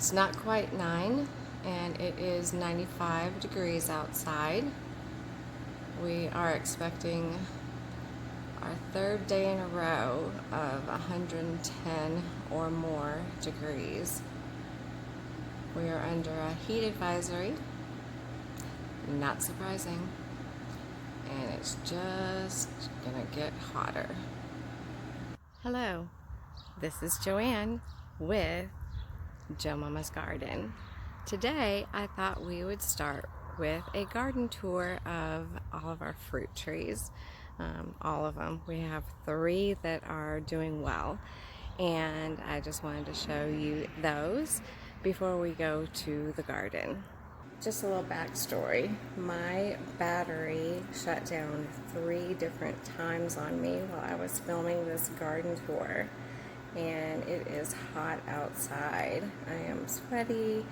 It's not quite 9 and it is 95 degrees outside. We are expecting our third day in a row of 110 or more degrees. We are under a heat advisory, not surprising, and it's just gonna get hotter. Hello, this is Joanne with Joe Mama's Garden. Today I thought we would start with a garden tour of all of our fruit trees. All of them. We have 3 that are doing well, and I just wanted to show you those before we go to the garden. Just a little backstory. My battery shut down 3 different times on me while I was filming this garden tour, and it is hot outside. I am sweaty.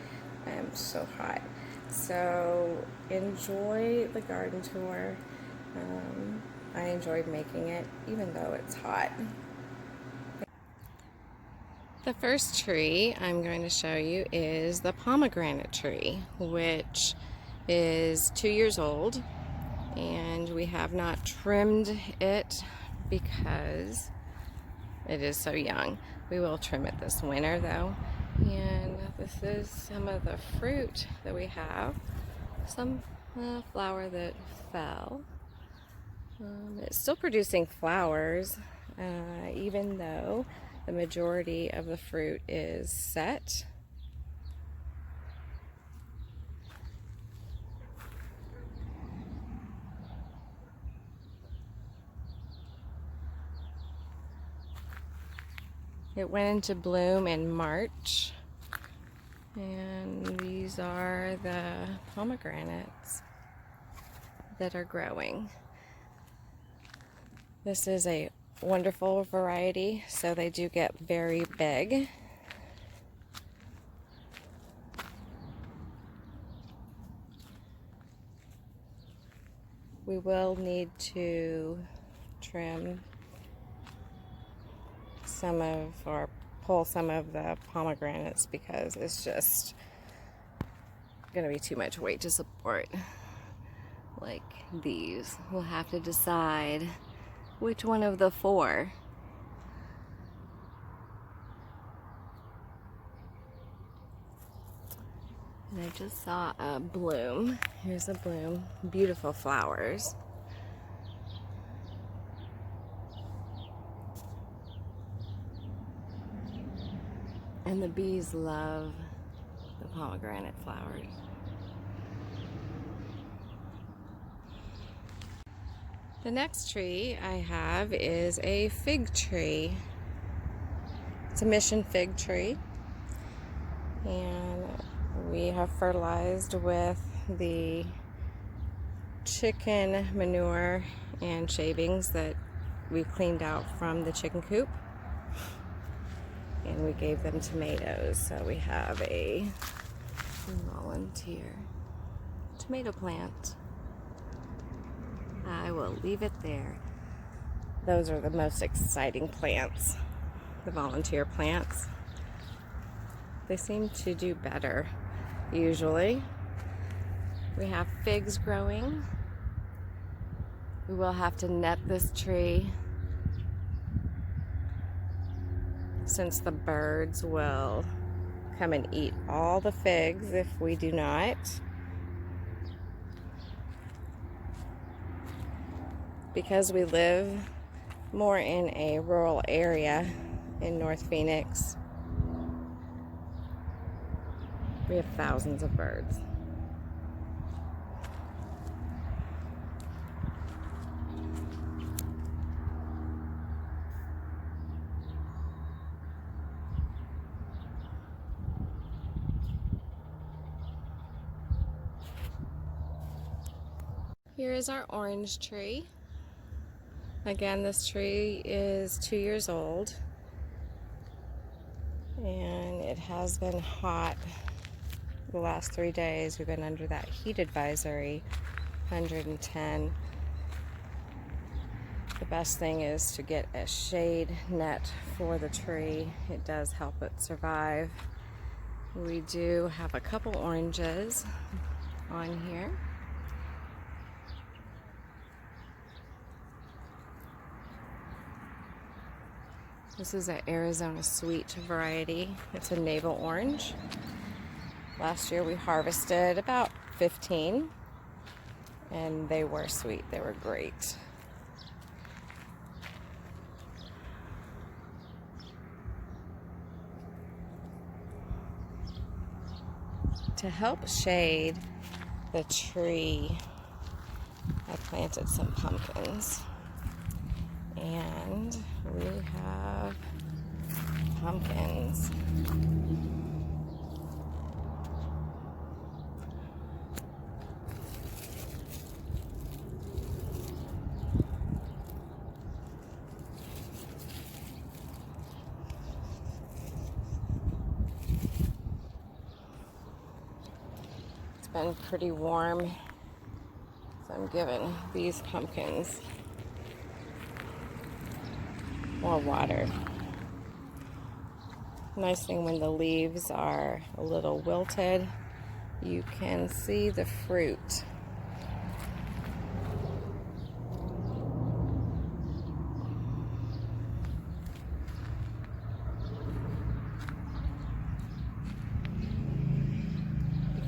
I am so hot. So enjoy the garden tour. I enjoyed making it even though it's hot. The first tree I'm going to show you is the pomegranate tree, which is 2 years old, and we have not trimmed it because it is so young. We will trim it this winter though. And this is some of the fruit that we have. Some flower that fell. It's still producing flowers, even though the majority of the fruit is set. It went into bloom in March, and these are the pomegranates that are growing. This is a wonderful variety, so they do get very big. We will need to trim some of, or pull some of the pomegranates because it's just gonna be too much weight to support. Like these, we'll have to decide which one of the 4. And I just saw a bloom. Here's a bloom. Beautiful flowers. And the bees love the pomegranate flowers. The next tree I have is a fig tree. It's a mission fig tree, and we have fertilized with the chicken manure and shavings that we cleaned out from the chicken coop, and we gave them tomatoes. So we have a volunteer tomato plant. I will leave it there. Those are the most exciting plants, the volunteer plants. They seem to do better usually. We have figs growing. We will have to net this tree since the birds will come and eat all the figs if we do not. Because we live more in a rural area in North Phoenix, we have thousands of birds. Here is our orange tree. Again, this tree is 2 years old, and it has been hot the last 3 days. We've been under that heat advisory, 110. The best thing is to get a shade net for the tree. It does help it survive. We do have a couple oranges on here. This is an Arizona sweet variety. It's a navel orange. Last year we harvested about 15 and they were sweet. They were great. To help shade the tree, I planted some pumpkins. And we have pumpkins. It's been pretty warm, so I'm giving these pumpkins more water. Nice thing when the leaves are a little wilted, you can see the fruit.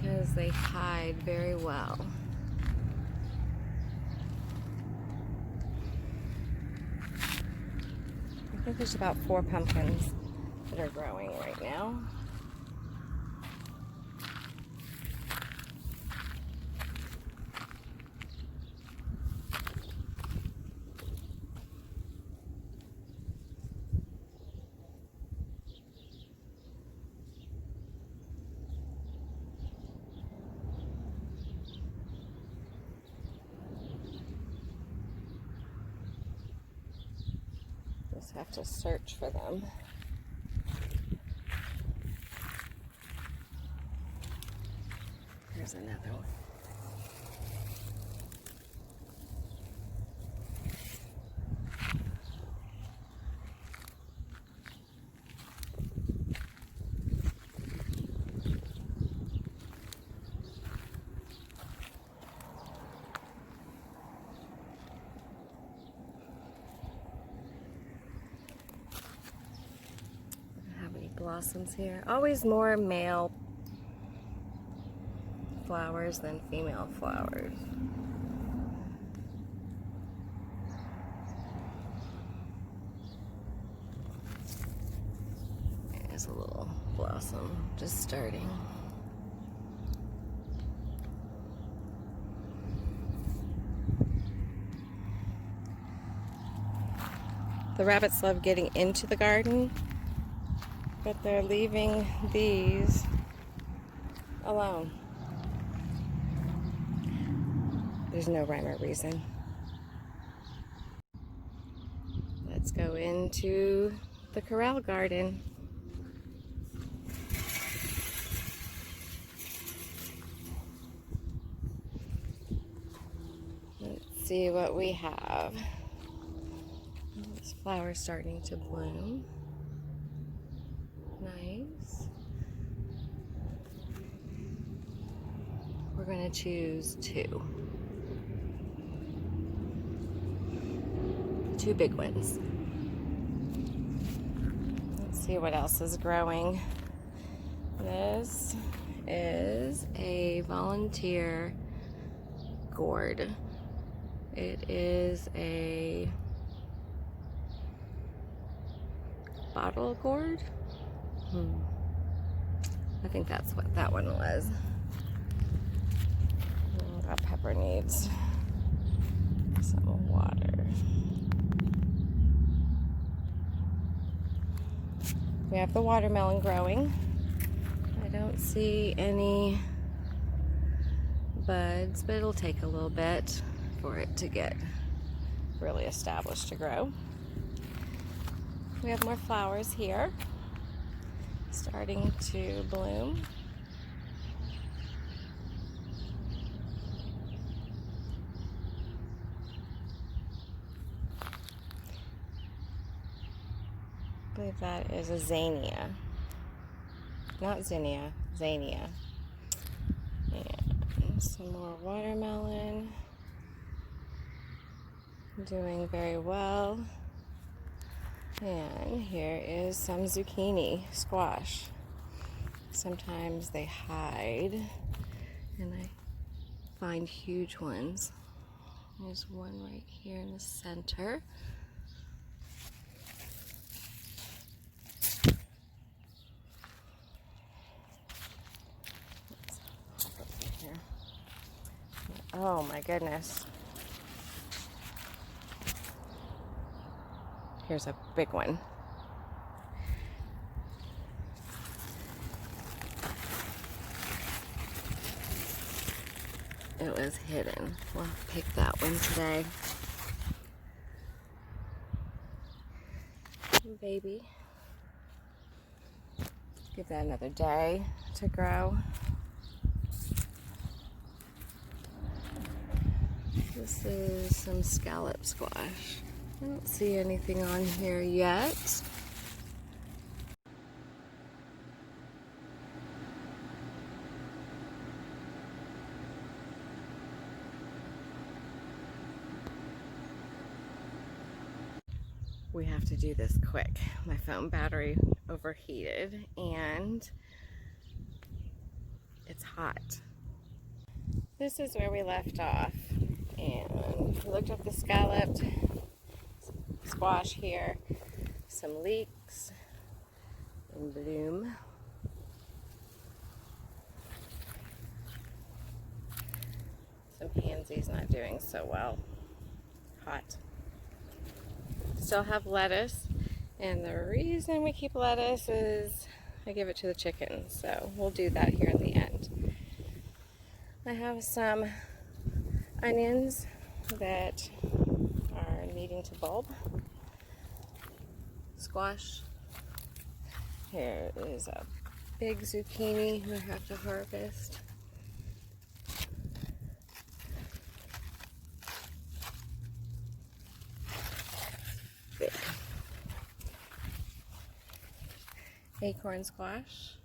Because they hide very well. I think there's about 4 pumpkins that are growing right now. Just have to search for them. Here's another one. Blossoms here. Always more male flowers than female flowers. There's a little blossom just starting. The rabbits love getting into the garden, but they're leaving these alone. There's no rhyme or reason. Let's go into the Corral Garden. Let's see what we have. This flower's starting to bloom. Nice. We're going to choose 2. 2 big ones. Let's see what else is growing. This is a volunteer gourd. It is a bottle gourd. I think that's what that one was. That pepper needs some water. We have the watermelon growing. I don't see any buds, but it'll take a little bit for it to get really established to grow. We have more flowers here, starting to bloom. I believe that is a zinnia. not zinnia, zania. And some more watermelon. Doing very well. And here is some zucchini squash. Sometimes they hide, and I find huge ones. There's one right here in the center. Let's hop over here. Oh my goodness. Here's a big one. It was hidden. We'll pick that one today. Baby. Give that another day to grow. This is some scallop squash. I don't see anything on here yet. We have to do this quick. My phone battery overheated and it's hot. This is where we left off, and we looked up the scalloped squash here, some leeks in bloom. Some pansies not doing so well. Hot. Still have lettuce, and the reason we keep lettuce is I give it to the chickens, so we'll do that here in the end. I have some onions that are needing to bulb. Squash. Here is a big zucchini we have to harvest. Big. Acorn squash.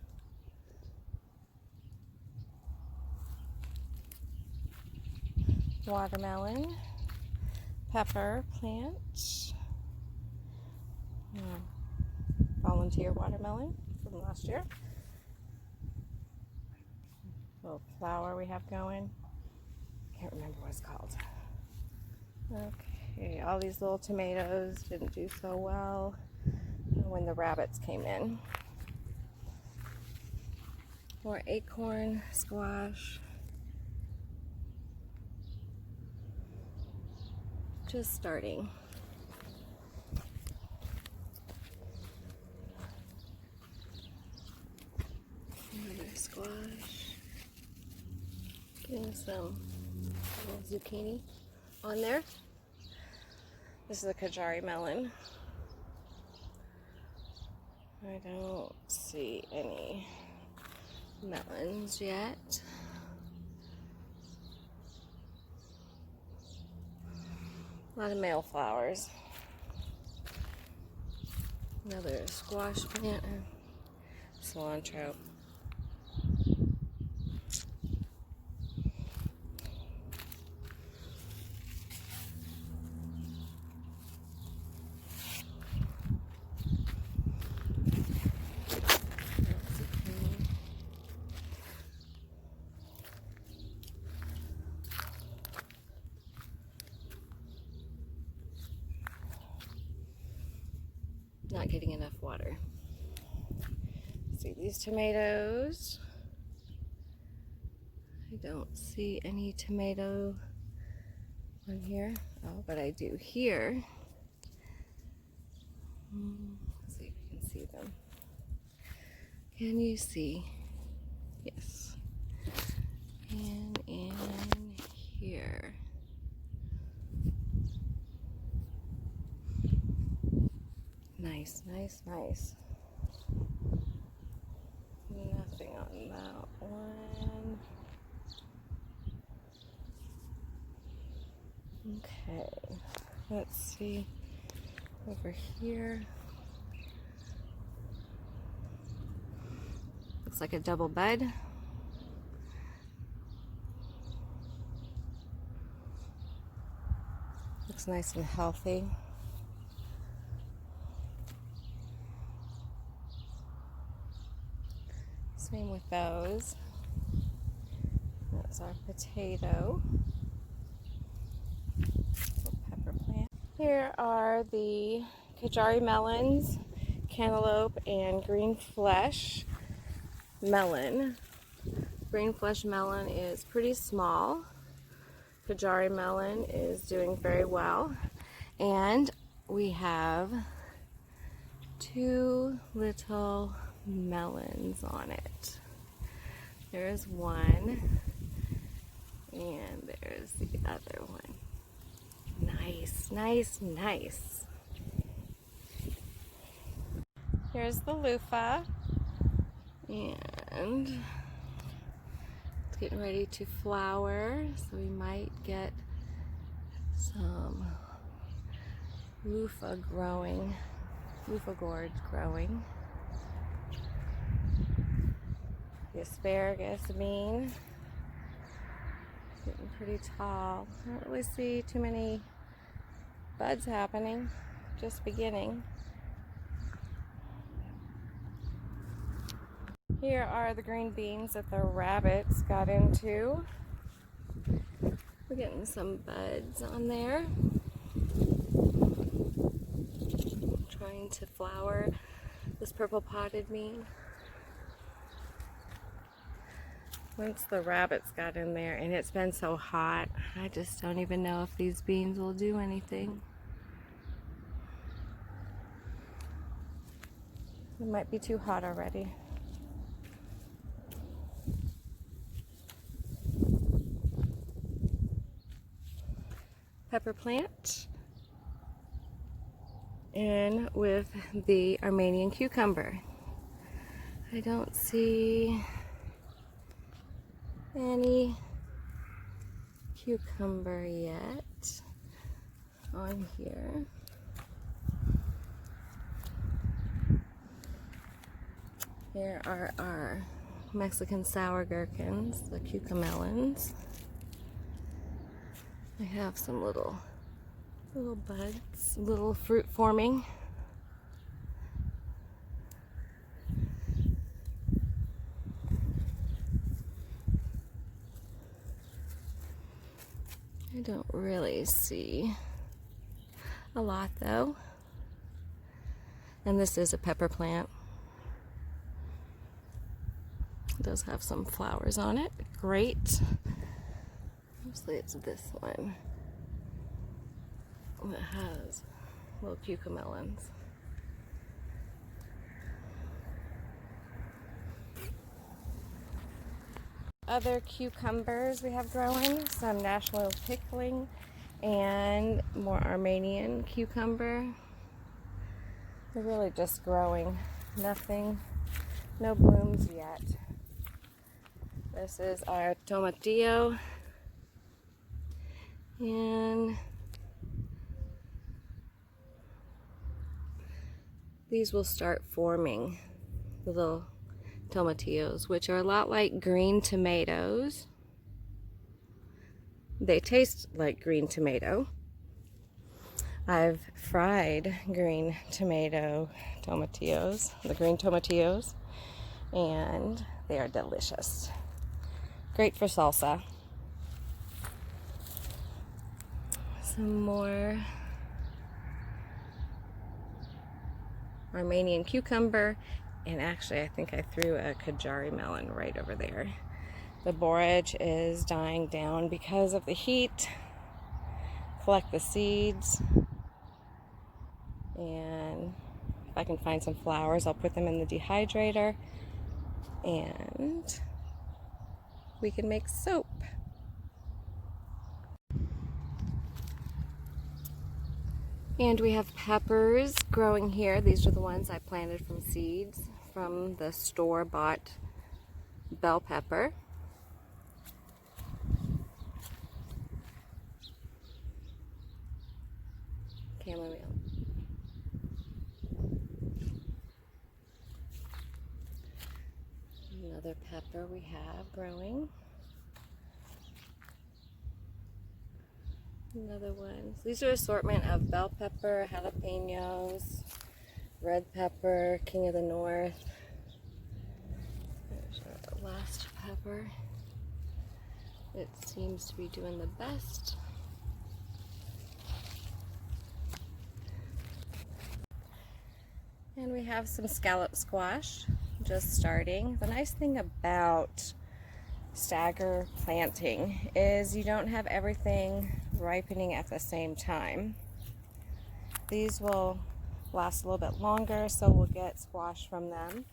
Watermelon. Pepper plant. Volunteer watermelon from last year. Little flower we have going. Can't remember what it's called. Okay, all these little tomatoes didn't do so well when the rabbits came in. More acorn squash. Just starting. Another squash. Getting some zucchini on there. This is a Kajari melon. I don't see any melons yet. A lot of male flowers. Another squash plant. Cilantro. Not getting enough water. See these tomatoes. I don't see any tomato on here. Oh, but I do here. Let's see if you can see them. Can you see? Yes. And in here. Nice, nice, nice. Nothing on that one. Okay, let's see over here. Looks like a double bud. Looks nice and healthy. Same with those. That's our potato. Pepper plant. Here are the Kajari melons, cantaloupe, and green flesh melon. Green flesh melon is pretty small. Kajari melon is doing very well. And we have 2 little melons on it. There's one, and there's the other one. Nice, nice, nice. Here's the loofah, and it's getting ready to flower, so we might get some loofah gourds growing. The asparagus bean, getting pretty tall. I don't really see too many buds happening, just beginning. Here are the green beans that the rabbits got into. We're getting some buds on there. Trying to flower this purple potted bean. Once the rabbits got in there, and it's been so hot, I just don't even know if these beans will do anything. It might be too hot already. Pepper plant, and with the Armenian cucumber. I don't see any cucumber yet on here. Here are our Mexican sour gherkins, the cucamelons. I have some little buds, little fruit forming. I don't really see a lot though. And this is a pepper plant. It does have some flowers on it. Great. Mostly it's this one that has little cucamelons. Other cucumbers we have growing, some national pickling and more Armenian cucumber. They're really just growing. Nothing, no blooms yet. This is our tomatillo, and these will start forming, the little tomatillos, which are a lot like green tomatoes. They taste like green tomato. I've fried green tomatillos, the green tomatillos, and they are delicious. Great for salsa. Some more Armenian cucumber, and actually I think I threw a Kajari melon right over there. The borage is dying down because of the heat. Collect the seeds, and if I can find some flowers, I'll put them in the dehydrator, and we can make soap. And we have peppers growing here. These are the ones I planted from seeds from the store-bought bell pepper. Chamomile. Another pepper we have growing. Another one. So these are assortment of bell pepper, jalapenos, red pepper, King of the North. There's our last pepper. It seems to be doing the best. And we have some scallop squash just starting. The nice thing about stagger planting is you don't have everything ripening at the same time. These will last a little bit longer, so we'll get squash from them.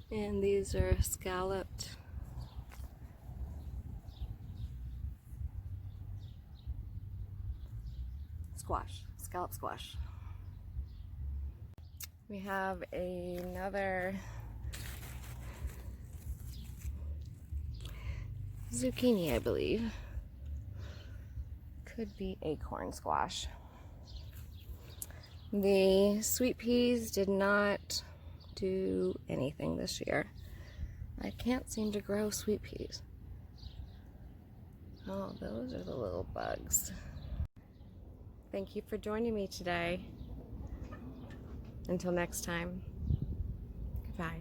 And these are scalloped squash, scallop squash. We have another zucchini, I believe. Could be acorn squash. The sweet peas did not do anything this year. I can't seem to grow sweet peas. Oh, those are the little bugs. Thank you for joining me today. Until next time, goodbye.